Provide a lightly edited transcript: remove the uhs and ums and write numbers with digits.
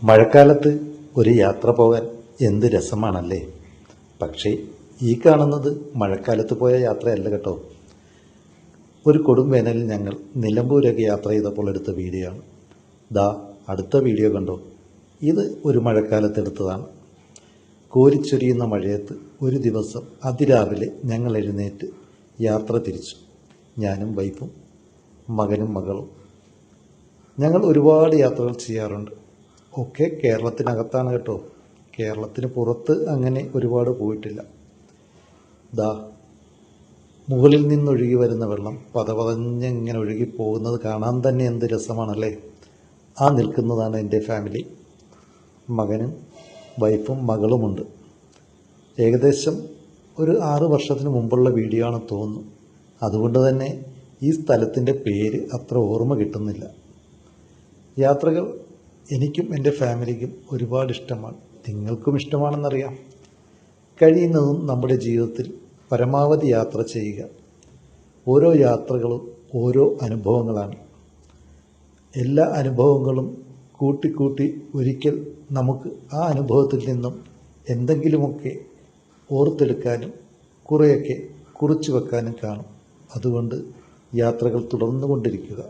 മഴക്കാലത്ത് ഒരു യാത്ര പോകാൻ എന്ത് രസമാണല്ലേ. പക്ഷേ ഈ കാണുന്നത് മഴക്കാലത്ത് പോയ യാത്രയല്ല കേട്ടോ. ഒരു കൊടും വേനലിൽ ഞങ്ങൾ നിലമ്പൂരൊക്കെ യാത്ര ചെയ്തപ്പോൾ എടുത്ത വീഡിയോ ആണ്. ദാ അടുത്ത വീഡിയോ കണ്ടോ. ഇത് ഒരു മഴക്കാലത്ത് എടുത്തതാണ്. കോരിച്ചൊരിയുന്ന മഴയത്ത് ഒരു ദിവസം അതിരാവിലെ ഞങ്ങൾ എഴുന്നേറ്റ് യാത്ര തിരിച്ചു. ഞാനും വൈഫും മകനും മകളും. ഞങ്ങൾ ഒരുപാട് യാത്രകൾ ചെയ്യാറുണ്ട്. ഒക്കെ കേരളത്തിനകത്താണ് കേട്ടോ. കേരളത്തിന് പുറത്ത് അങ്ങനെ ഒരുപാട് പോയിട്ടില്ല. ദാ മുകളിൽ നിന്നൊഴുകി വരുന്ന വെള്ളം പതപതഞ്ഞിങ്ങനെ ഒഴുകി പോകുന്നത് കാണാൻ തന്നെ എന്ത് രസമാണല്ലേ. ആ നിൽക്കുന്നതാണ് എൻ്റെ ഫാമിലി. മകനും വൈഫും മകളുമുണ്ട്. ഏകദേശം ഒരു 6 വർഷത്തിന് മുമ്പുള്ള വീഡിയോ ആണെന്ന് തോന്നുന്നു. അതുകൊണ്ട് തന്നെ ഈ സ്ഥലത്തിൻ്റെ പേര് അത്ര ഓർമ്മ കിട്ടുന്നില്ല. യാത്രകൾ എനിക്കും എൻ്റെ ഫാമിലിക്കും ഒരുപാട് ഇഷ്ടമാണ്. നിങ്ങൾക്കും ഇഷ്ടമാണെന്നറിയാം. കഴിയുന്നതും നമ്മുടെ ജീവിതത്തിൽ പരമാവധി യാത്ര ചെയ്യുക. ഓരോ യാത്രകളും ഓരോ അനുഭവങ്ങളാണ്. എല്ലാ അനുഭവങ്ങളും കൂട്ടിക്കൂട്ടി ഒരിക്കൽ നമുക്ക് ആ അനുഭവത്തിൽ നിന്നും എന്തെങ്കിലുമൊക്കെ ഓർത്തെടുക്കാനും കുറേയൊക്കെ കുറിച്ചു വെക്കാനും കാണും. അതുകൊണ്ട് യാത്രകൾ തുടർന്നു കൊണ്ടിരിക്കുക.